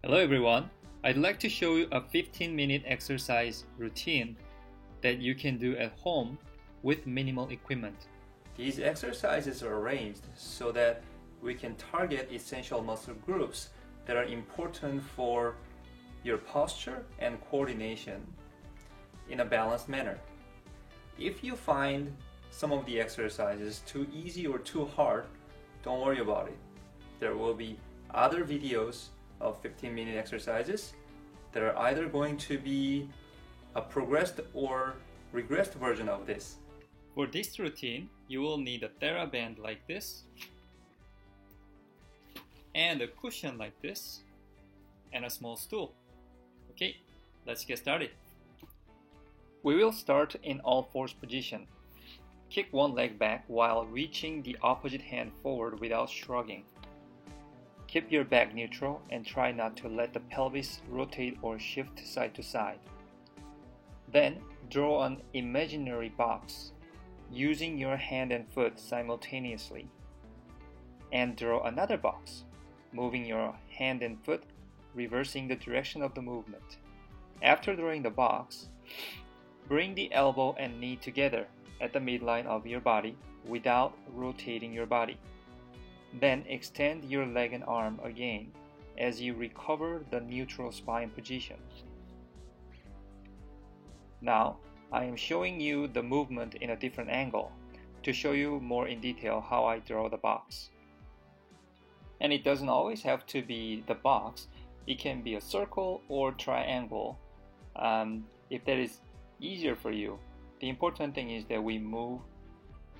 Hello everyone, I'd like to show you a 15-minute exercise routine that you can do at home with minimal equipment. These exercises are arranged so that we can target essential muscle groups that are important for your posture and coordination in a balanced manner. If you find some of the exercises too easy or too hard, don't worry about it. There will be other videos of 15-minute exercises that are either going to be a progressed or regressed version of this. For this routine, you will need a TheraBand like this, and a cushion like this, and a small stool. Okay, let's get started. We will start in all fours position. Kick one leg back while reaching the opposite hand forward without shrugging. Keep your back neutral and try not to let the pelvis rotate or shift side to side. Then, draw an imaginary box using your hand and foot simultaneously. And draw another box, moving your hand and foot, reversing the direction of the movement. After drawing the box, bring the elbow and knee together at the midline of your body without rotating your body. Then extend your leg and arm again as you recover the neutral spine position. Now, I am showing you the movement in a different angle to show you more in detail how I draw the box. And it doesn't always have to be the box. It can be a circle or triangle. If that is easier for you, the important thing is that we move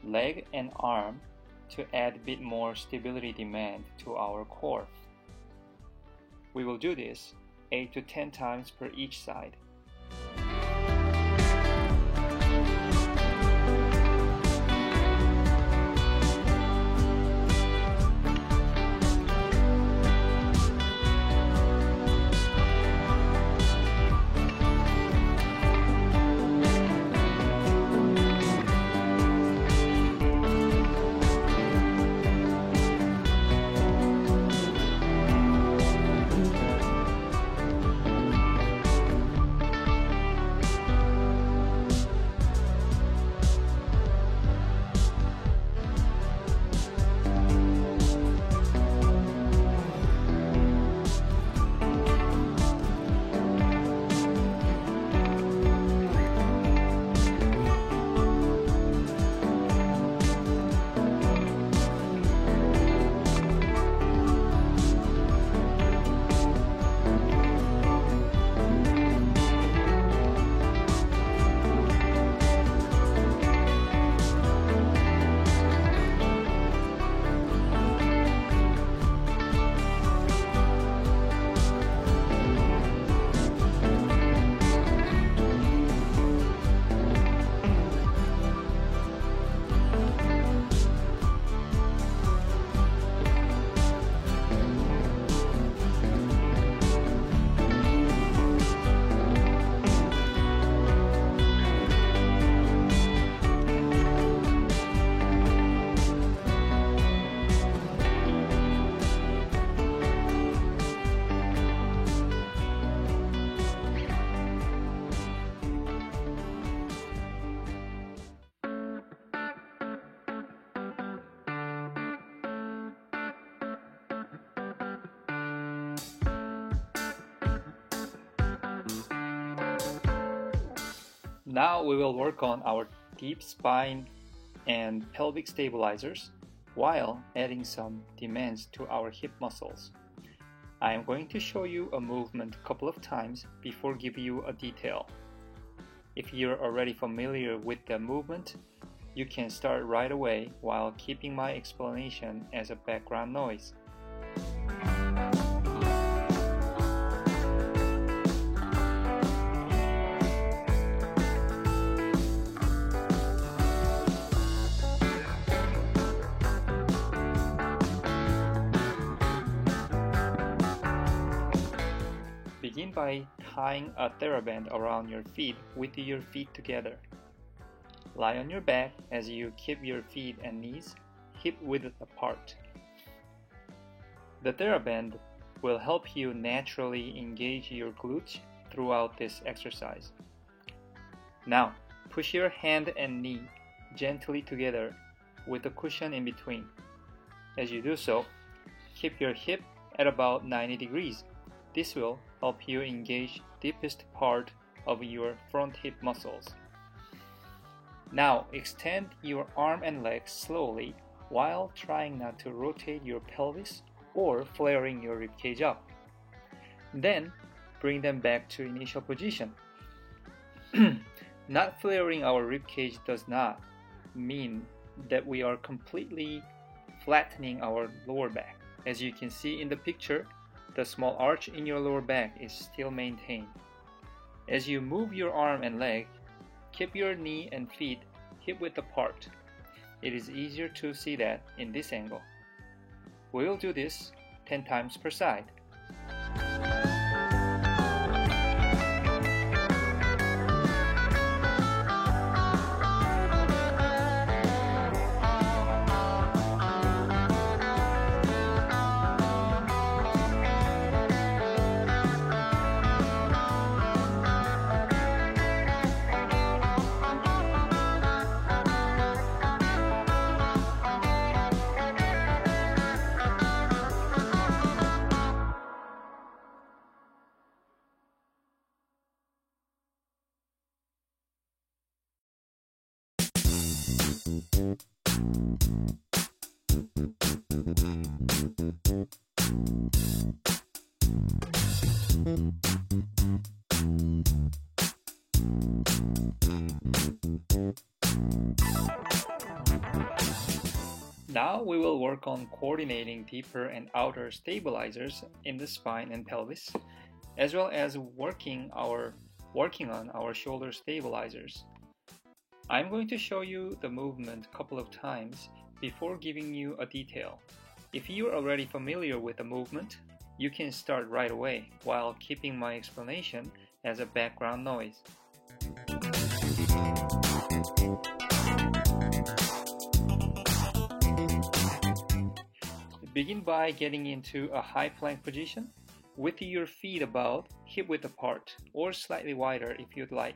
leg and arm to add a bit more stability demand to our core. We will do this 8 to 10 times per each side. Now we will work on our deep spine and pelvic stabilizers while adding some demands to our hip muscles. I am going to show you a movement a couple of times before giving you a detail. If you're already familiar with the movement, you can start right away while keeping my explanation as a background noise. Begin by tying a TheraBand around your feet with your feet together. Lie on your back as you keep your feet and knees hip width apart. The TheraBand will help you naturally engage your glutes throughout this exercise. Now, push your hand and knee gently together with a cushion in between. As you do so, keep your hip at about 90 degrees. This will help you engage deepest part of your front hip muscles. Now, extend your arm and legs slowly while trying not to rotate your pelvis or flaring your ribcage up. Then, bring them back to initial position. Not flaring our ribcage does not mean that we are completely flattening our lower back. As you can see in the picture, the small arch in your lower back is still maintained. As you move your arm and leg, keep your knee and feet hip-width apart. It is easier to see that in this angle. We will do this 10 times per side. Now we will work on coordinating deeper and outer stabilizers in the spine and pelvis, as well as working on our shoulder stabilizers. I'm going to show you the movement a couple of times before giving you a detail. If you are already familiar with the movement, you can start right away while keeping my explanation as a background noise. Begin by getting into a high plank position with your feet about hip-width apart or slightly wider if you'd like.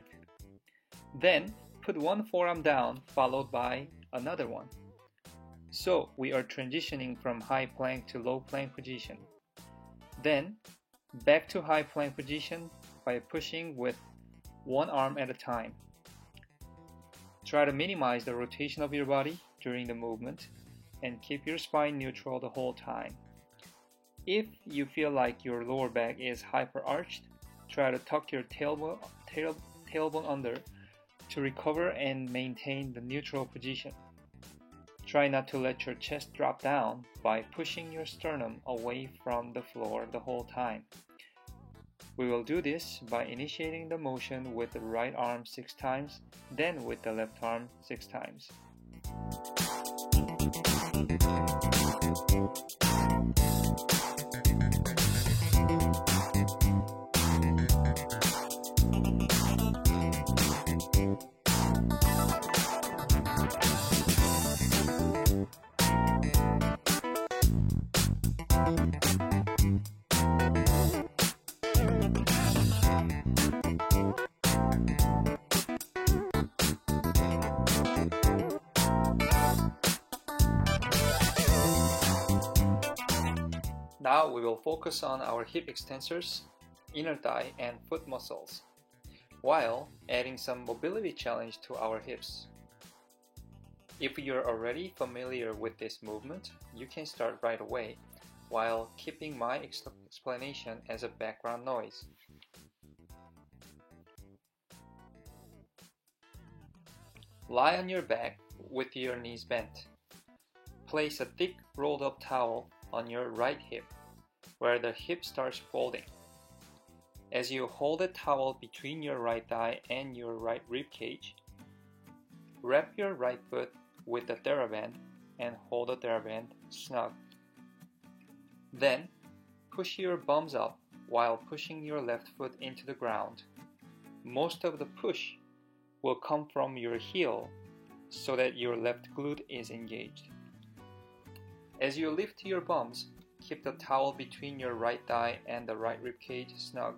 Then put one forearm down followed by another one. So we are transitioning from high plank to low plank position. Then back to high plank position by pushing with one arm at a time. Try to minimize the rotation of your body during the movement and keep your spine neutral the whole time. If you feel like your lower back is hyper-arched, try to tuck your tailbone under to recover and maintain the neutral position. Try not to let your chest drop down by pushing your sternum away from the floor the whole time. We will do this by initiating the motion with the right arm 6 times, then with the left arm 6 times. Now we will focus on our hip extensors, inner thigh, and foot muscles, while adding some mobility challenge to our hips. If you're already familiar with this movement, you can start right away, while keeping my explanation as a background noise. Lie on your back with your knees bent. Place a thick rolled up towel on your right hip, where the hip starts folding. As you hold the towel between your right thigh and your right rib cage, wrap your right foot with the TheraBand and hold the TheraBand snug. Then, push your bums up while pushing your left foot into the ground. Most of the push will come from your heel so that your left glute is engaged. As you lift your bums, Keep the towel between your right thigh and the right ribcage snug.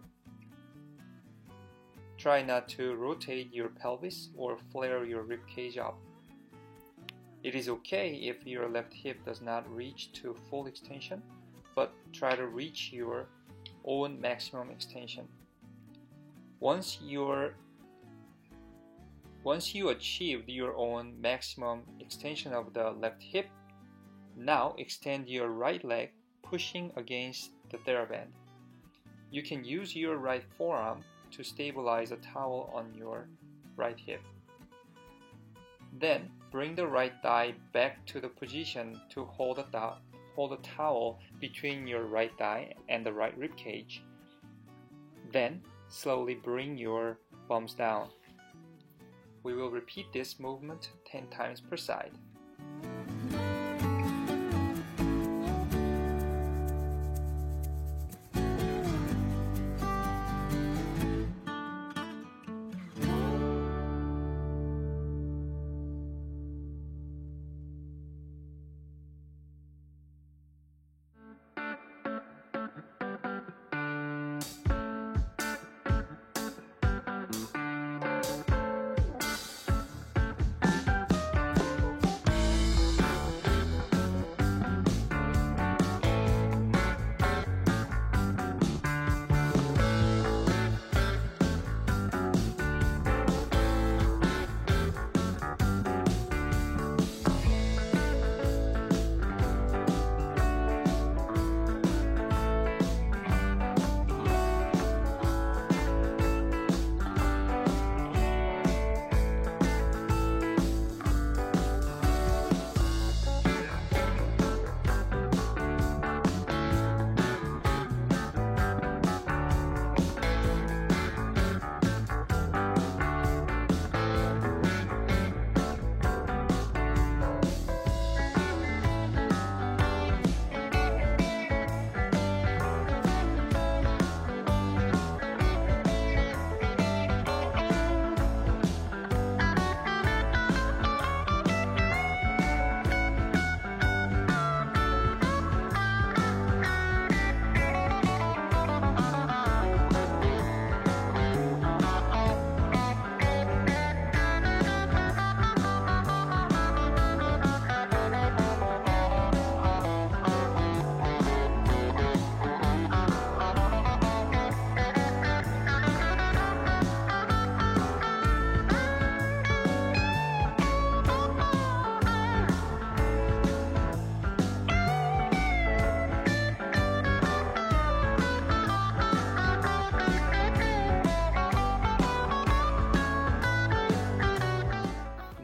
Try not to rotate your pelvis or flare your ribcage up. It is okay if your left hip does not reach to full extension, but try to reach your own maximum extension. Once you achieved your own maximum extension of the left hip, now extend your right leg, pushing against the TheraBand. You can use your right forearm to stabilize a towel on your right hip. Then bring the right thigh back to the position to hold the towel between your right thigh and the right rib cage. Then slowly bring your bums down. We will repeat this movement 10 times per side.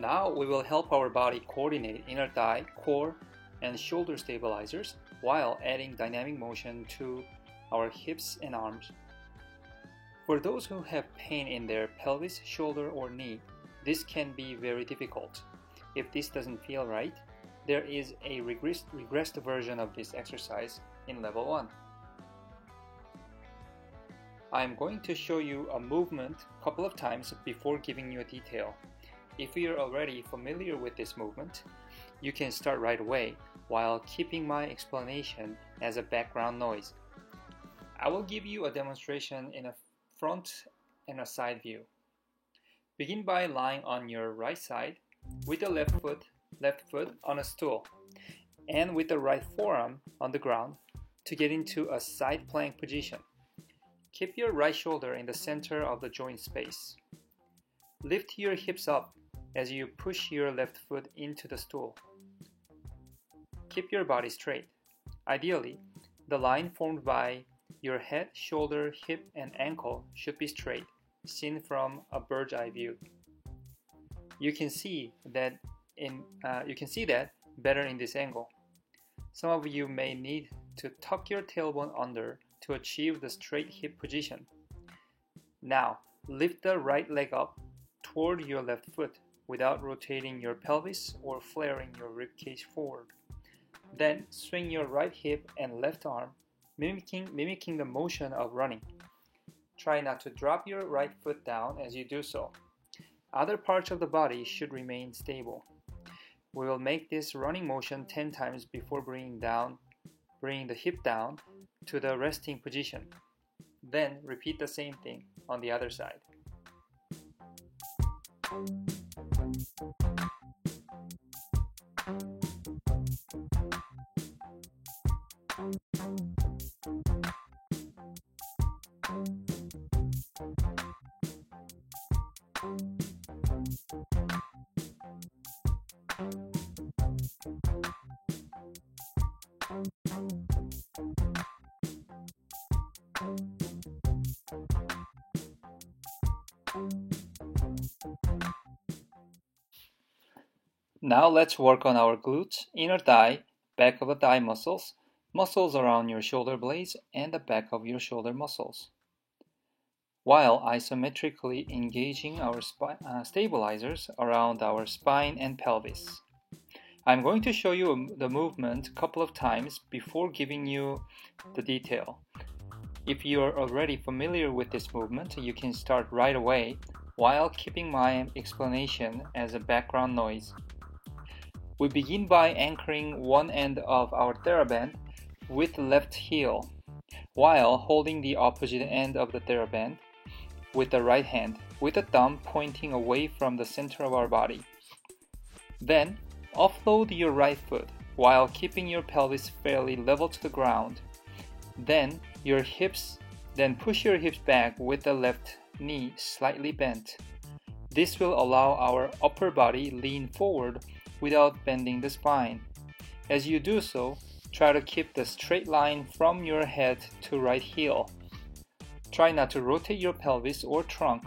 Now we will help our body coordinate inner thigh, core, and shoulder stabilizers while adding dynamic motion to our hips and arms. For those who have pain in their pelvis, shoulder, or knee, this can be very difficult. If this doesn't feel right, there is a regressed version of this exercise in level 1. I'm going to show you a movement a couple of times before giving you a detail. If you're already familiar with this movement, you can start right away while keeping my explanation as a background noise. I will give you a demonstration in a front and a side view. Begin by lying on your right side with the left foot on a stool and with the right forearm on the ground to get into a side plank position. Keep your right shoulder in the center of the joint space. Lift your hips up as you push your left foot into the stool. Keep your body straight. Ideally, the line formed by your head, shoulder, hip, and ankle should be straight, seen from a bird's eye view. You can see that better in this angle. Some of you may need to tuck your tailbone under to achieve the straight hip position. Now, lift the right leg up toward your left foot without rotating your pelvis or flaring your ribcage forward. Then swing your right hip and left arm, mimicking the motion of running. Try not to drop your right foot down as you do so. Other parts of the body should remain stable. We will make this running motion 10 times before bringing down bring the hip down to the resting position. Then repeat the same thing on the other side. Now let's work on our glutes, inner thigh, back of the thigh muscles, muscles around your shoulder blades, and the back of your shoulder muscles, while isometrically engaging our stabilizers around our spine and pelvis. I'm going to show you the movement a couple of times before giving you the detail. If you are already familiar with this movement, you can start right away while keeping my explanation as a background noise. We begin by anchoring one end of our TheraBand with the left heel, while holding the opposite end of the TheraBand with the right hand, with the thumb pointing away from the center of our body. Then, offload your right foot while keeping your pelvis fairly level to the ground. Then push your hips back with the left knee slightly bent. This will allow our upper body lean forward without bending the spine. As you do so, try to keep the straight line from your head to right heel. Try not to rotate your pelvis or trunk.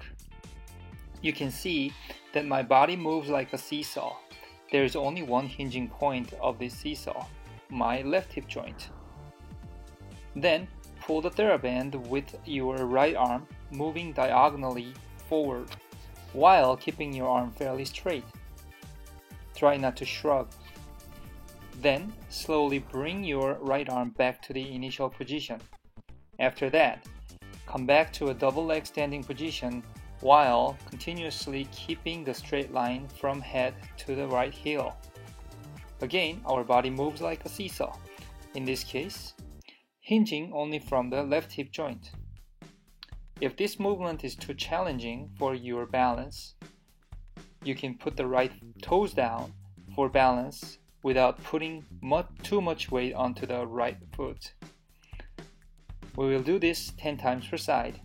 You can see that my body moves like a seesaw. There is only one hinging point of this seesaw, my left hip joint. Then pull the TheraBand with your right arm, moving diagonally forward, while keeping your arm fairly straight. Try not to shrug. Then slowly bring your right arm back to the initial position. After that, come back to a double leg standing position while continuously keeping the straight line from head to the right heel. Again, our body moves like a seesaw, in this case, hinging only from the left hip joint. If this movement is too challenging for your balance, you can put the right toes down for balance without putting too much weight onto the right foot. We will do this 10 times per side.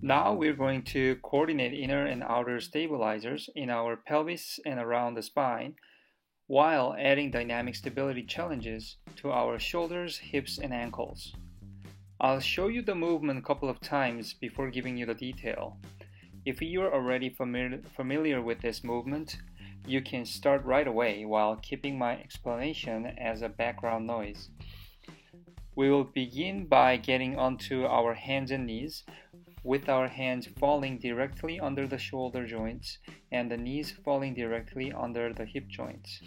Now we're going to coordinate inner and outer stabilizers in our pelvis and around the spine, while adding dynamic stability challenges to our shoulders, hips, and ankles. I'll show you the movement a couple of times before giving you the detail. If you're already familiar with this movement, you can start right away while keeping my explanation as a background noise. We will begin by getting onto our hands and knees, with our hands falling directly under the shoulder joints and the knees falling directly under the hip joints.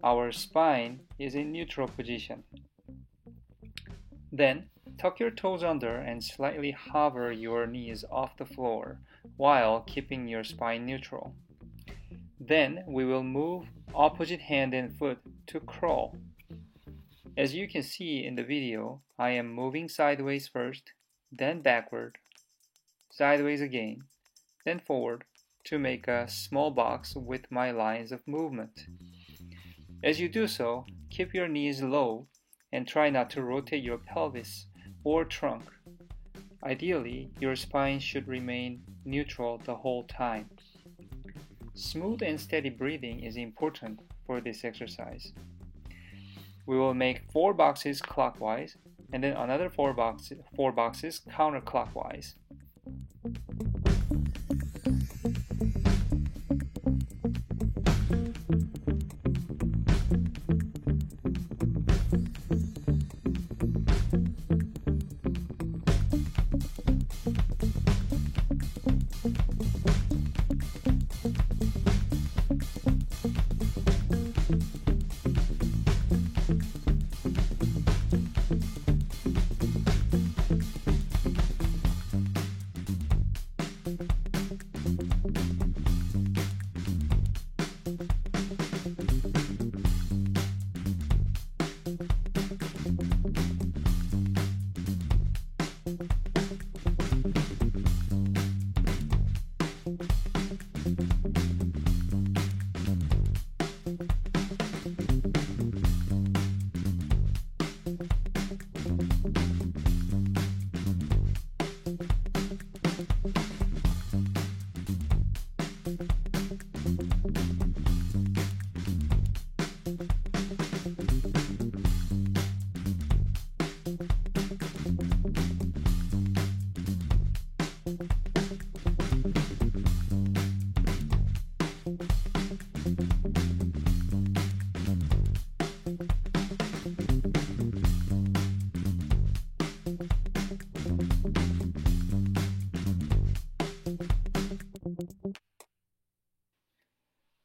Our spine is in neutral position. Then, tuck your toes under and slightly hover your knees off the floor while keeping your spine neutral. Then, we will move opposite hand and foot to crawl. As you can see in the video, I am moving sideways first, then backward, sideways again, then forward to make a small box with my lines of movement. As you do so, keep your knees low and try not to rotate your pelvis or trunk. Ideally, your spine should remain neutral the whole time. Smooth and steady breathing is important for this exercise. We will make 4 boxes clockwise and then another 4 boxes counterclockwise.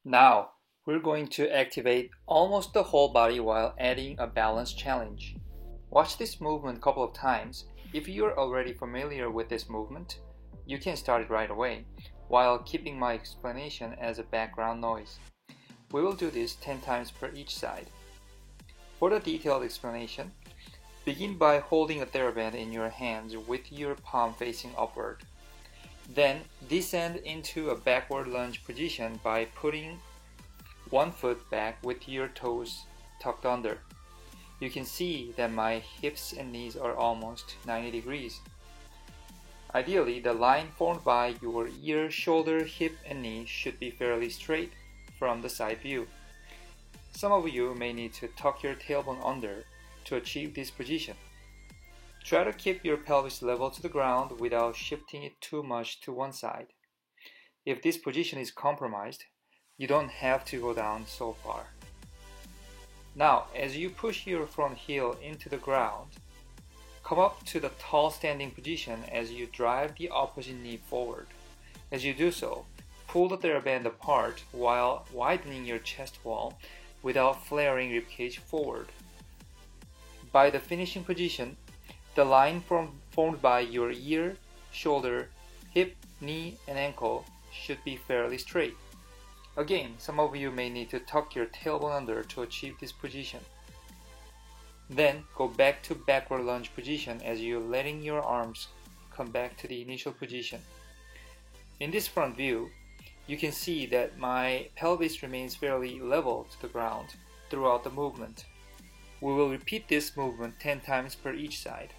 Now, we're going to activate almost the whole body while adding a balance challenge. Watch this movement a couple of times. If you're already familiar with this movement, you can start it right away, while keeping my explanation as a background noise. We will do this 10 times per each side. For the detailed explanation, begin by holding a TheraBand in your hands with your palm facing upward. Then descend into a backward lunge position by putting one foot back with your toes tucked under. You can see that my hips and knees are almost 90 degrees. Ideally, the line formed by your ear, shoulder, hip, and knee should be fairly straight from the side view. Some of you may need to tuck your tailbone under to achieve this position. Try to keep your pelvis level to the ground without shifting it too much to one side. If this position is compromised, you don't have to go down so far. Now, as you push your front heel into the ground, come up to the tall standing position as you drive the opposite knee forward. As you do so, pull the TheraBand apart while widening your chest wall without flaring ribcage forward. By the finishing position, the line formed by your ear, shoulder, hip, knee, and ankle should be fairly straight. Again, some of you may need to tuck your tailbone under to achieve this position. Then go back to backward lunge position as you're letting your arms come back to the initial position. In this front view, you can see that my pelvis remains fairly level to the ground throughout the movement. We will repeat this movement 10 times per each side.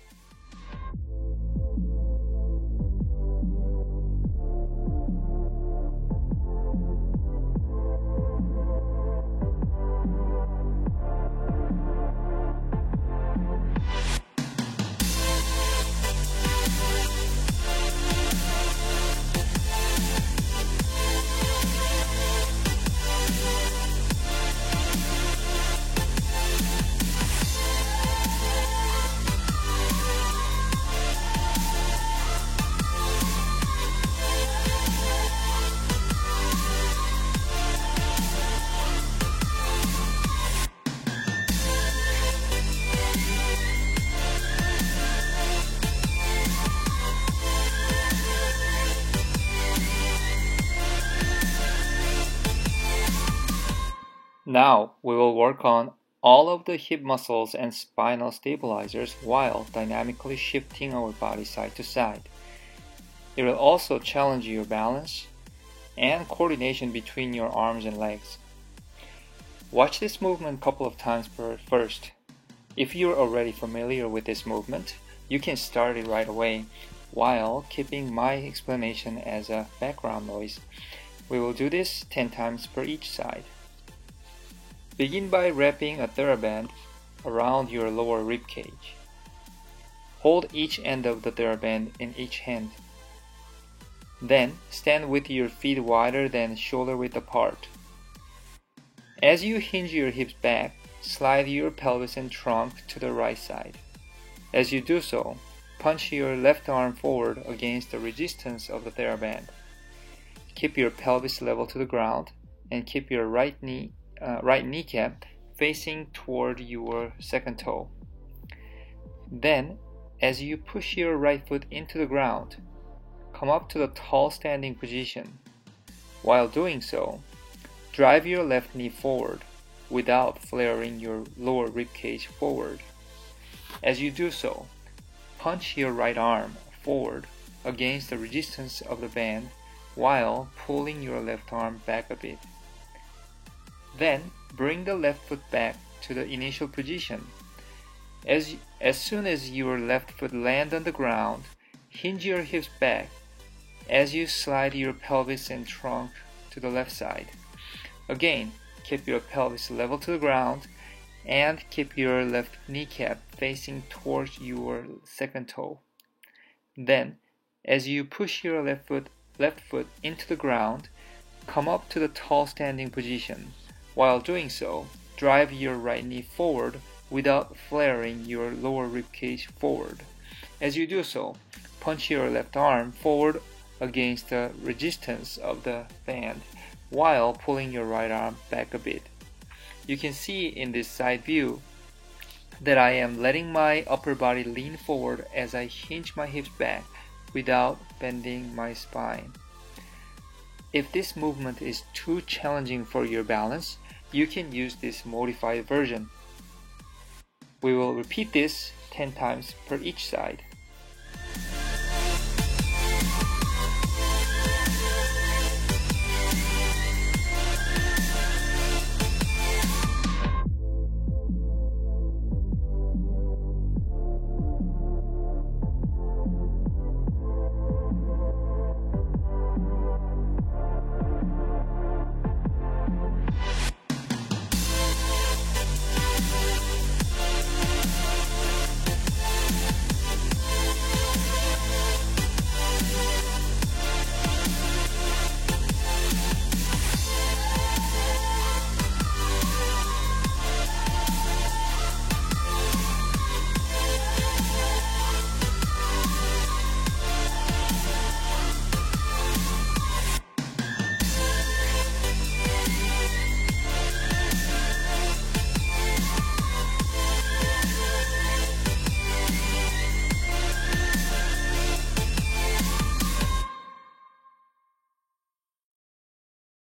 Now we will work on all of the hip muscles and spinal stabilizers while dynamically shifting our body side to side. It will also challenge your balance and coordination between your arms and legs. Watch this movement a couple of times first. If you're already familiar with this movement, you can start it right away while keeping my explanation as a background noise. We will do this 10 times per each side. Begin by wrapping a TheraBand around your lower rib cage. Hold each end of the TheraBand in each hand. Then stand with your feet wider than shoulder width apart. As you hinge your hips back, slide your pelvis and trunk to the right side. As you do so, punch your left arm forward against the resistance of the TheraBand. Keep your pelvis level to the ground and keep your right kneecap facing toward your second toe. Then, as you push your right foot into the ground, come up to the tall standing position. While doing so, drive your left knee forward without flaring your lower rib cage forward. As you do so, punch your right arm forward against the resistance of the band while pulling your left arm back a bit. Then bring the left foot back to the initial position. As soon as your left foot lands on the ground, hinge your hips back as you slide your pelvis and trunk to the left side. Again, keep your pelvis level to the ground and keep your left kneecap facing towards your second toe. Then, as you push your left foot into the ground, come up to the tall standing position. While doing so, drive your right knee forward without flaring your lower rib cage forward. As you do so, punch your left arm forward against the resistance of the band while pulling your right arm back a bit. You can see in this side view that I am letting my upper body lean forward as I hinge my hips back without bending my spine. If this movement is too challenging for your balance, you can use this modified version. We will repeat this 10 times per each side.